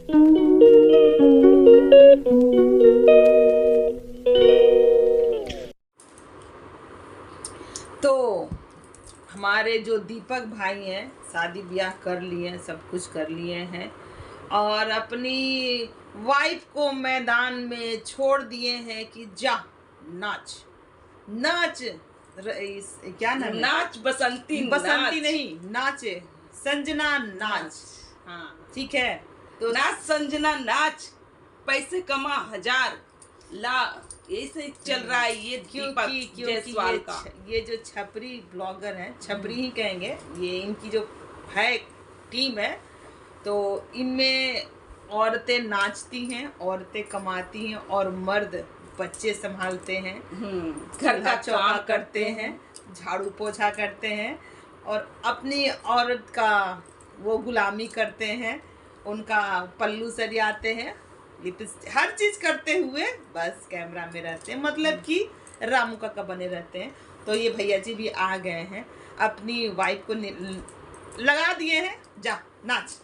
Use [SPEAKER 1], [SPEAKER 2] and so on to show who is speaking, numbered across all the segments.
[SPEAKER 1] तो हमारे जो दीपक भाई हैं शादी ब्याह कर लिए हैं, सब कुछ कर लिए हैं और अपनी वाइफ को मैदान में छोड़ दिए हैं कि जा नाच नाच क्या नाम है?
[SPEAKER 2] नाच बसंती
[SPEAKER 1] बसंती नहीं, नाच संजना नाच।
[SPEAKER 2] हाँ
[SPEAKER 1] ठीक है, तो
[SPEAKER 2] नाच संजना नाच, पैसे कमा 1000 ला, ऐसे चल रहा है ये दीपक जायसवाल का।
[SPEAKER 1] ये जो छपरी ब्लॉगर हैं, छपरी ही कहेंगे, ये इनकी जो है टीम है, तो इनमें औरतें नाचती हैं, औरतें कमाती हैं और मर्द बच्चे संभालते हैं,
[SPEAKER 2] घर का
[SPEAKER 1] चौका करते हैं, झाड़ू पोछा करते हैं और अपनी औरत का वो गुलामी करते हैं, उनका पल्लू सरियाते हैं, लिपस्टिक हर चीज करते हुए बस कैमरा में रहते हैं, मतलब कि रामू काका बने रहते हैं। तो ये भैया जी भी आ गए हैं, अपनी वाइफ को लगा दिए हैं, जा नाच।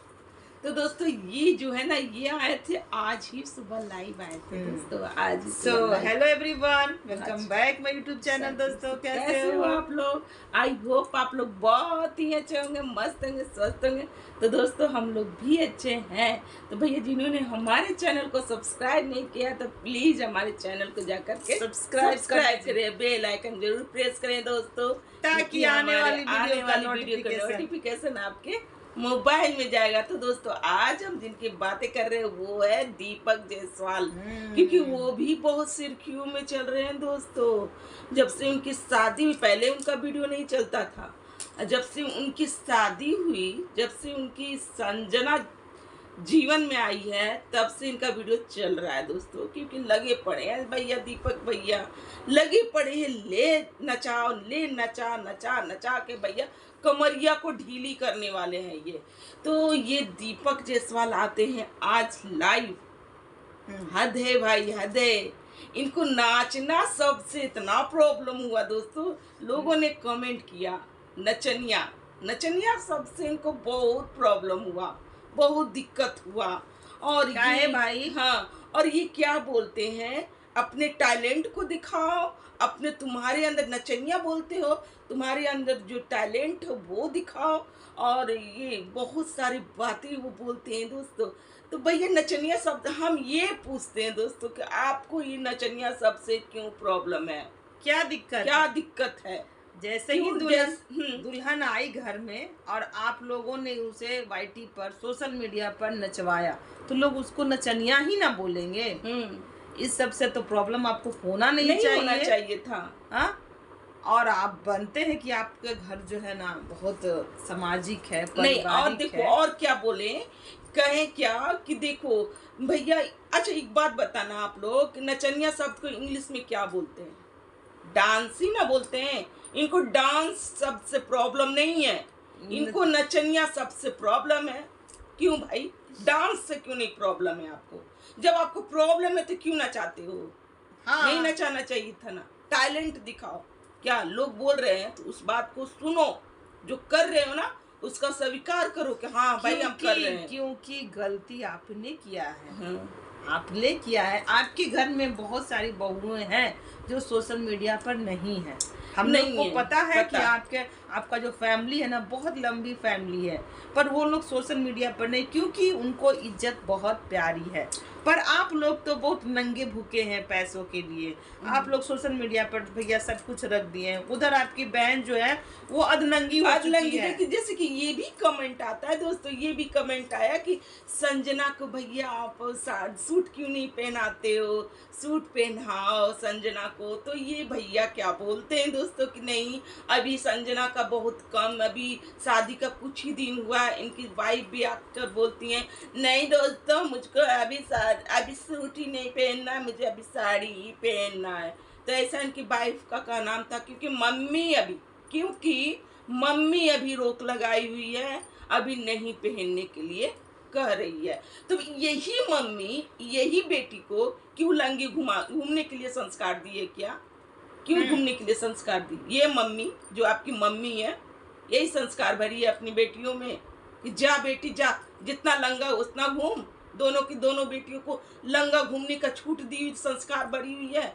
[SPEAKER 2] तो दोस्तों ये जो है ना, ये आए थे आज ही सुबह लाइव आए थे दोस्तों आज।
[SPEAKER 1] So hello everyone, welcome back my YouTube channel. दोस्तों कैसे हो
[SPEAKER 2] आप लोग? आई होप आप लोग बहुत ही अच्छे होंगे, मस्त होंगे, स्वस्थ होंगे। तो दोस्तों हम लोग भी अच्छे हैं। तो भैया जिन्होंने हमारे चैनल को सब्सक्राइब नहीं किया तो प्लीज हमारे चैनल को जाकर के सब्सक्राइब करें, बेल आइकन जरूर प्रेस करें दोस्तों,
[SPEAKER 1] ताकि आने वाली वीडियो का
[SPEAKER 2] नोटिफिकेशन आपके मोबाइल में जाएगा। तो दोस्तों आज हम जिनकी बातें कर रहे हैं वो है दीपक जायसवाल, क्योंकि वो भी बहुत सुर्खियों में चल रहे हैं दोस्तों। जब से उनकी शादी हुई, पहले उनका वीडियो नहीं चलता था, जब से उनकी शादी हुई, जब से उनकी संजना जीवन में आई है, तब से इनका वीडियो चल रहा है दोस्तों, क्योंकि लगे पड़े हैं भैया, दीपक भैया लगे पड़े हैं, ले नचाओ, ले नचा नचा नचा के भैया कमरिया को ढीली करने वाले हैं ये। तो ये दीपक जायसवाल आते हैं आज लाइव, हद है भाई, हद है। इनको नाचना सबसे इतना प्रॉब्लम हुआ दोस्तों, लोगों ने कमेंट किया नचनिया नचनिया, सबसे इनको बहुत प्रॉब्लम हुआ, बहुत दिक्कत हुआ। और ये
[SPEAKER 1] भाई,
[SPEAKER 2] हाँ, और ये क्या बोलते हैं, अपने टैलेंट को दिखाओ, अपने तुम्हारे अंदर नचनिया बोलते हो, तुम्हारे अंदर जो टैलेंट है वो दिखाओ, और ये बहुत सारी बातें वो बोलते हैं दोस्तों। तो भैया नचनिया शब्द हम ये पूछते हैं दोस्तों कि आपको ये नचनिया शब्द से क्यों प्रॉब्लम है,
[SPEAKER 1] क्या दिक्कत
[SPEAKER 2] है?
[SPEAKER 1] जैसे ही दुल्हन आई घर में और आप लोगों ने उसे वाईटी पर, सोशल मीडिया पर नचवाया, तो लोग उसको नचनिया ही ना बोलेंगे? इस सब से तो प्रॉब्लम आपको होना नहीं
[SPEAKER 2] चाहिए था।
[SPEAKER 1] हाँ, और आप बनते हैं कि आपके घर जो है ना बहुत सामाजिक है,
[SPEAKER 2] नहीं, और देखो है। और क्या बोले, कहें क्या कि देखो भैया, अच्छा एक बात बताना आप लोग, नचनिया शब्द को इंग्लिश में क्या बोलते हैं? डांस ही ना बोलते हैं। इनको डांस शब्द से प्रॉब्लम नहीं है, इनको नचनिया शब्द से प्रॉब्लम है। क्यों भाई, डांस से क्यों नहीं प्रॉब्लम है आपको? जब आपको प्रॉब्लम है तो क्यों नचाते हो? हाँ। नहीं नचाना चाहिए था ना, टैलेंट दिखाओ। क्या लोग बोल रहे हैं तो उस बात को सुनो, जो कर रहे हो ना उसका स्वीकार करो कि हाँ भाई हम कर रहे हैं,
[SPEAKER 1] क्योंकि गलती आपने किया है। आपने किया है। आपके घर में बहुत सारी बहुएं हैं जो सोशल मीडिया पर नहीं है। हम लोग को पता है कि आपका जो फैमिली है ना, बहुत लंबी फैमिली है, पर वो लोग सोशल मीडिया पर नहीं, क्योंकि उनको इज्जत बहुत प्यारी है। पर आप लोग तो बहुत नंगे भूखे हैं पैसों के लिए। आप लोग सोशल मीडिया पर भैया सब कुछ रख दिए हैं। उधर आपकी बहन जो है वो अधनंगी हो चुकी है।
[SPEAKER 2] जैसे कि ये भी कमेंट आता है दोस्तों, ये भी कमेंट आया कि संजना को भैया आप सूट क्यों नहीं पहनाते हो, सूट पहनाओ संजना को। तो ये भैया क्या बोलते हैं दोस्तों कि नहीं, अभी संजना का बहुत कम, अभी शादी का कुछ ही दिन हुआ है। इनकी वाइफ भी आकर बोलती हैं नहीं दोस्तों, मुझको अभी सूट ही नहीं पहनना है, मुझे अभी साड़ी ही पहनना है। तो ऐसा इनकी वाइफ का नाम था, क्योंकि मम्मी अभी रोक लगाई हुई है, अभी नहीं पहनने के लिए कह रही है। तो यही मम्मी यही बेटी को क्यों लंगी घूमने के लिए संस्कार दिए? क्या क्यों घूमने के लिए संस्कार दी? ये मम्मी जो आपकी मम्मी है यही संस्कार भरी है अपनी बेटियों में कि जा बेटी जा, जितना लंगा उतना घूम, दोनों की दोनों बेटियों को लंगा घूमने का छूट दी हुई, संस्कार बढ़ी हुई है।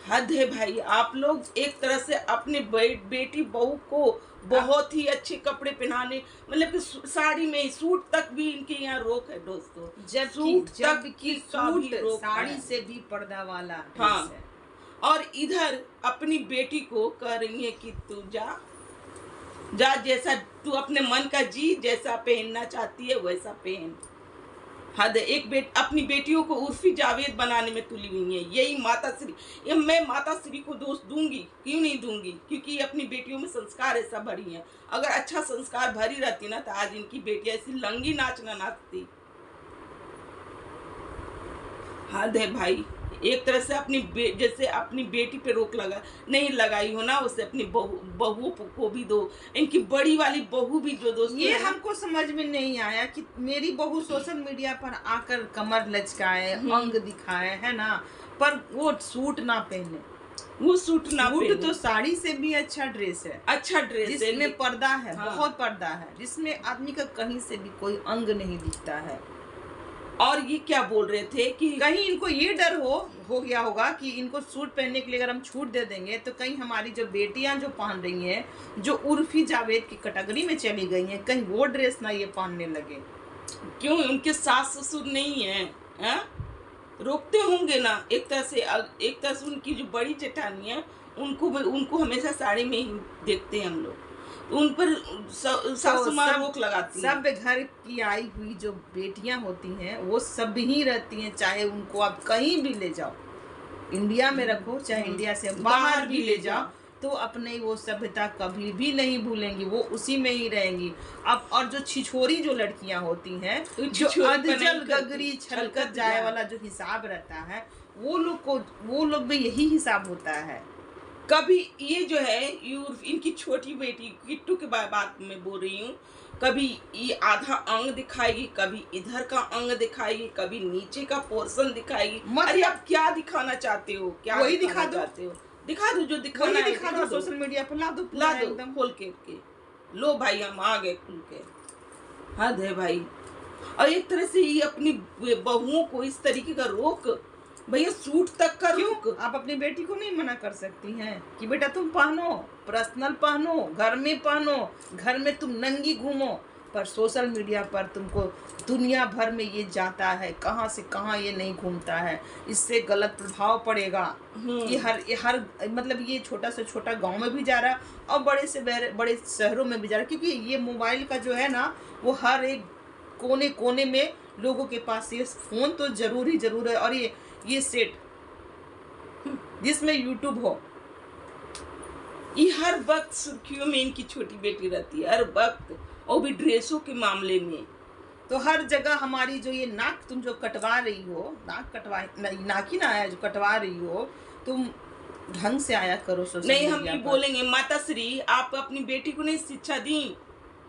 [SPEAKER 2] हद है भाई। आप लोग एक तरह से अपने बेटी बहू को बहुत ही अच्छे कपड़े पहनाने, मतलब कि साड़ी में ही, सूट तक भी इनके यहाँ रोक है दोस्तों।
[SPEAKER 1] जबकि सूट साड़ी से भी पर्दा वाला।
[SPEAKER 2] हाँ, और इधर अपनी बेटी को कह रही है कि तू जा जा, जैसा तू अपने मन का जी, जैसा पहनना चाहती है वैसा पहन। हद है। अपनी बेटियों को उर्फी जावेद बनाने में तुली हुई है। यही माता श्री, ये मैं माता श्री को दोष दूंगी, क्यों नहीं दूंगी, क्योंकि अपनी बेटियों में संस्कार ऐसा भरी है। अगर अच्छा संस्कार भरी रहती ना तो आज इनकी बेटियां ऐसी लंगी नाच ना नाचती। हद है भाई। एक तरह से जैसे अपनी बेटी पे रोक नहीं लगाई हो ना, उसे अपनी बहू को भी दो। इनकी बड़ी वाली बहू भी जो दोस्तों,
[SPEAKER 1] ये हमको समझ में नहीं आया कि मेरी बहू सोशल मीडिया पर आकर कमर लचकाए, अंग दिखाए, है ना, पर वो सूट ना पहने।
[SPEAKER 2] वो सूट
[SPEAKER 1] तो साड़ी से भी अच्छा ड्रेस है, जिसमें पर्दा है। हाँ। बहुत पर्दा है, जिसमें आदमी का कहीं से भी कोई अंग नहीं दिखता है।
[SPEAKER 2] और ये क्या बोल रहे थे कि
[SPEAKER 1] कहीं इनको ये डर हो गया होगा कि इनको सूट पहनने के लिए अगर हम छूट दे देंगे तो कहीं हमारी जो बेटियां जो पहन रही हैं, जो उर्फी जावेद की कैटेगरी में चली गई हैं, कहीं वो ड्रेस ना ये पहनने लगे।
[SPEAKER 2] क्यों? उनके सास ससुर नहीं है, रोकते होंगे ना एक तरह से उनकी जो बड़ी जेठानी है उनको हमेशा साड़ी में ही देखते हैं हम लोग, उन पर सासू माँ रोक लगाती है।
[SPEAKER 1] सब घर की आई हुई जो बेटियां होती हैं वो सब ही रहती हैं, चाहे उनको आप कहीं भी ले जाओ, इंडिया में रखो चाहे इंडिया से बाहर भी ले जाओ, तो अपने वो सभ्यता कभी भी नहीं भूलेंगी, वो उसी में ही रहेंगी। अब और जो छिछोरी जो लड़कियां होती हैं, जो अधजल गगरी छलकत जाए वाला जो हिसाब रहता है, वो लोग भी यही हिसाब होता है।
[SPEAKER 2] कभी ये जो है इनकी छोटी बेटी किट्टू के बात में बोल रही हूँ, कभी ये आधा अंग दिखाएगी, कभी इधर का अंग दिखाएगी, कभी नीचे का पोर्शन दिखाएगी। अरे आप क्या दिखाना चाहते हो? क्या
[SPEAKER 1] वही दिखा दो,
[SPEAKER 2] दिखा दो जो दिखाना है,
[SPEAKER 1] दिखा दो सोशल मीडिया पर ला दो
[SPEAKER 2] एकदम खोल के लो भाई, हम आ गए खुल के। हद है भाई। और एक तरह से ये अपनी बहुओं को इस तरीके का रोक, भैया सूट तक का रोक।
[SPEAKER 1] आप अपनी बेटी को नहीं मना कर सकती हैं कि बेटा तुम पहनो, पर्सनल पहनो, घर में पहनो, घर में तुम नंगी घूमो, पर सोशल मीडिया पर तुमको दुनिया भर में ये जाता है, कहाँ से कहाँ ये नहीं घूमता है। इससे गलत प्रभाव पड़ेगा। ये हर मतलब ये छोटा से छोटा गांव में भी जा रहा है और बड़े से बड़े शहरों में भी जा रहा है, क्योंकि ये मोबाइल का जो है ना, वो हर एक कोने कोने में लोगों के पास ये फोन तो जरूर है। और ये सेट जिसमें यूट्यूब हो,
[SPEAKER 2] ये हर वक्त सुर्खियों में इनकी छोटी बेटी रहती है, हर वक्त, और भी ड्रेसों के मामले में
[SPEAKER 1] तो हर जगह हमारी जो ये नाक तुम जो कटवा रही हो, नाक ही ना आया जो कटवा रही हो, तुम ढंग से आया करो सोशल
[SPEAKER 2] नहीं। हम ये बोलेंगे माता श्री, आप अपनी बेटी को नहीं शिक्षा दी,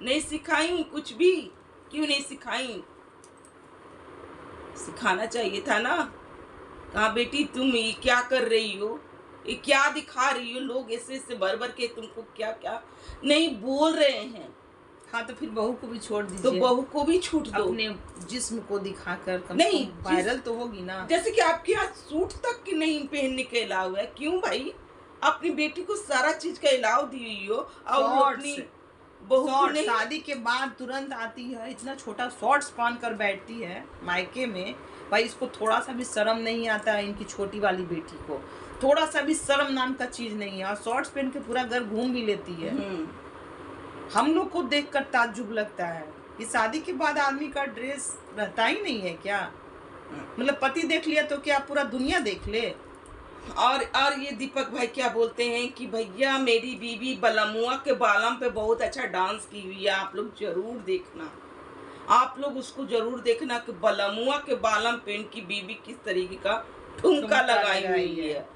[SPEAKER 2] नहीं सिखाई, कुछ भी क्यों नहीं सिखाई? सिखाना चाहिए था ना। कहाँ बेटी तुम ये क्या कर रही हो, ये क्या दिखा रही हो? लोग ऐसे भर के तुमको क्या क्या नहीं बोल रहे हैं।
[SPEAKER 1] हाँ, तो फिर बहू को भी छोड़ दीजिए,
[SPEAKER 2] तो बहू को भी छूट दो,
[SPEAKER 1] अपने जिस्म को दिखाकर
[SPEAKER 2] नहीं
[SPEAKER 1] वायरल तो होगी ना।
[SPEAKER 2] जैसे कि आपके यहाँ सूट तक की नहीं पहनने के अलाव है, क्यों भाई? अपनी बेटी को सारा चीज का अलाव दी हुई हो, और अपनी
[SPEAKER 1] बहू शादी के बाद तुरंत आती है, इतना छोटा शॉर्ट्स पहन कर बैठती है मायके में। भाई इसको थोड़ा सा भी शर्म नहीं आता है, इनकी छोटी वाली बेटी को थोड़ा सा भी शर्म नाम का चीज नहीं है, और शॉर्ट्स पहन के पूरा घर घूम भी लेती है। हम लोग को देखकर ताज्जुब लगता है कि शादी के बाद आदमी का ड्रेस रहता ही नहीं है क्या? मतलब पति देख लिया तो क्या पूरा दुनिया देख ले?
[SPEAKER 2] और ये दीपक भाई क्या बोलते हैं कि भैया मेरी बीवी बलमुआ के बालम पे बहुत अच्छा डांस की हुई है, आप लोग जरूर देखना, आप लोग उसको जरूर देखना कि बलमुआ के बालम पे इनकी बीवी किस तरीके का ठुमका लगाई हुई है।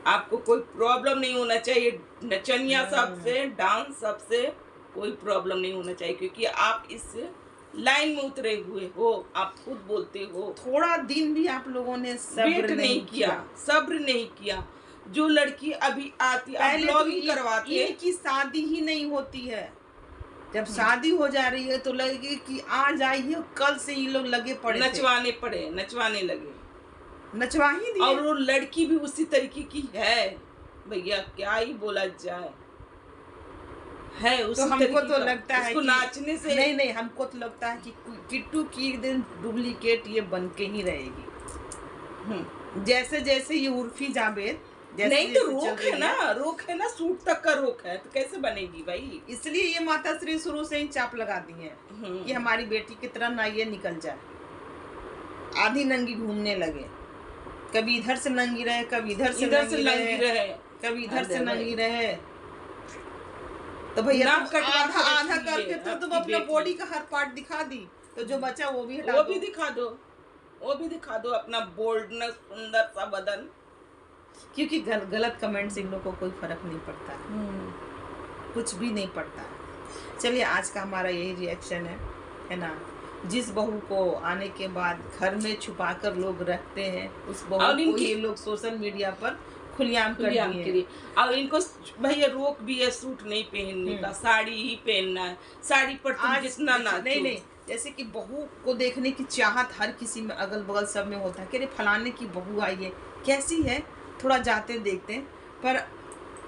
[SPEAKER 2] आपको कोई प्रॉब्लम नहीं होना चाहिए, नचनिया सबसे, डांस सबसे कोई प्रॉब्लम नहीं होना चाहिए, क्योंकि आप इस लाइन में उतरे हुए हो, आप खुद बोलते हो।
[SPEAKER 1] थोड़ा दिन भी आप लोगों ने सब्र नहीं
[SPEAKER 2] किया। जो लड़की अभी आती है, ब्लॉगिंग करवाती है,
[SPEAKER 1] इनकी शादी ही नहीं होती है, जब शादी हो जा रही है तो लगे कि आज आई है, कल से ये लोग लगे पड़े
[SPEAKER 2] नचवाने लगे,
[SPEAKER 1] नचवा ही दिए।
[SPEAKER 2] और वो लड़की भी उसी तरीके की है भैया, क्या ही बोला जाए, है उसी
[SPEAKER 1] तो हमको तो लगता है
[SPEAKER 2] कि नाचने से
[SPEAKER 1] नहीं, हमको तो लगता है कि किट्टू की एक दिन डुप्लीकेट ये बन के ही रहेगी। जैसे जैसे ये उर्फी जावेद
[SPEAKER 2] नहीं तो रोक है ना, सूट तक का रोक है, तो कैसे बनेगी भाई।
[SPEAKER 1] इसलिए ये माता श्री शुरू से ही चाप लगा दी है कि हमारी बेटी की तरह ना ये निकल जाए, आधी नंगी घूमने लगे, कभी इधर से नंगी रहे, कभी इधर से नंगी रहे, कभी इधर से नंगी रहे। तो भैया आधा करके तो तुम अपना बॉडी का हर पार्ट दिखा दी, तो जो बचा वो भी
[SPEAKER 2] दिखा दो अपना बोल्डनेस, सुंदर सा बदन।
[SPEAKER 1] क्योंकि गलत कमेंट से इन लोगों को कोई फर्क नहीं पड़ता, कुछ भी नहीं पड़ता। चलिए आज का हमारा यही रिएक्शन है ना। जिस बहू को आने के बाद घर में छुपा कर लोग रखते हैं, उस बहू को ये लोग सोशल मीडिया पर खुलेआम कर दिए।
[SPEAKER 2] और इनको भैया रोक भी है सूट नहीं पहनने का, साड़ी ही पहनना है। साड़ी पर तुम कितना नाचो।
[SPEAKER 1] नहीं, जैसे कि बहू को देखने की चाहत हर किसी में, अगल बगल सब में होता है कि अरे फलाने की बहू आई है, कैसी है, थोड़ा जाते देखते हैं। पर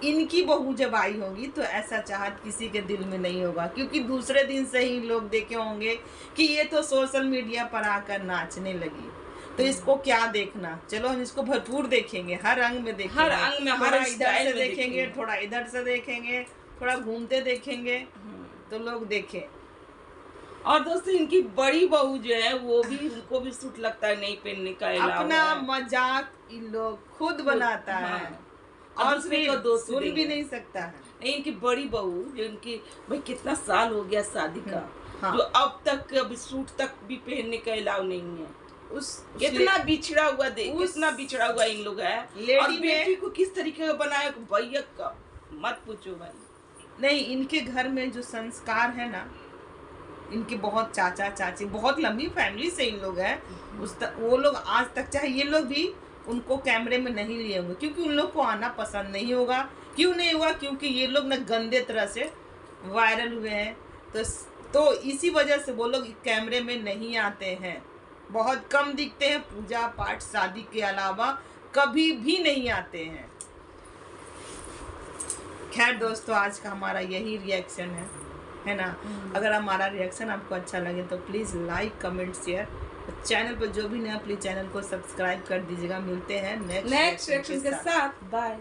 [SPEAKER 1] इनकी बहू जब आई होगी तो ऐसा चाहत किसी के दिल में नहीं होगा, क्योंकि दूसरे दिन से ही लोग देखे होंगे कि ये तो सोशल मीडिया पर आकर नाचने लगी, तो इसको क्या देखना। चलो हम इसको भरपूर देखेंगे, हर अंग में देखेंगे,
[SPEAKER 2] हर अंग में,
[SPEAKER 1] हर इधर से देखेंगे, थोड़ा इधर से देखेंगे, थोड़ा घूमते देखेंगे, तो लोग देखें।
[SPEAKER 2] और दोस्तों इनकी बड़ी बहू जो है वो भी, उनको भी सूट लगता है नहीं पहनने का,
[SPEAKER 1] अपना मजाक इन लोग खुद बनाता है और फिर सुन भी नहीं सकता है।
[SPEAKER 2] नहीं, इनकी बड़ी बहू जो इनकी भाई कितना साल हो गया शादी का, जो अब तक अभी सूट तक भी पहनने का अलाउ नहीं है। कितना बिछड़ा हुआ कितना बिछड़ा हुआ इन लोग है। और बेटी को किस तरीके का बनाया भैया का मत पूछो भाई।
[SPEAKER 1] नहीं, इनके घर में जो संस्कार है ना, इनके बहुत चाचा चाची, बहुत लंबी फैमिली से इन लोग हैं, वो लोग आज तक, चाहे ये लोग भी उनको कैमरे में नहीं लिए होंगे, क्योंकि उन लोग को आना पसंद नहीं होगा। क्यों नहीं हुआ? क्योंकि ये लोग ना गंदे तरह से वायरल हुए हैं, तो इसी वजह से वो लोग कैमरे में नहीं आते हैं, बहुत कम दिखते हैं। पूजा पाठ शादी के अलावा कभी भी नहीं आते हैं। खैर दोस्तों, आज का हमारा यही रिएक्शन है ना। अगर हमारा रिएक्शन आपको अच्छा लगे तो please like, comment, share. Channel पर जो भी नया, प्लीज चैनल को सब्सक्राइब कर दीजिएगा। मिलते हैं नेक्स्ट रिएक्शन के साथ। बाय।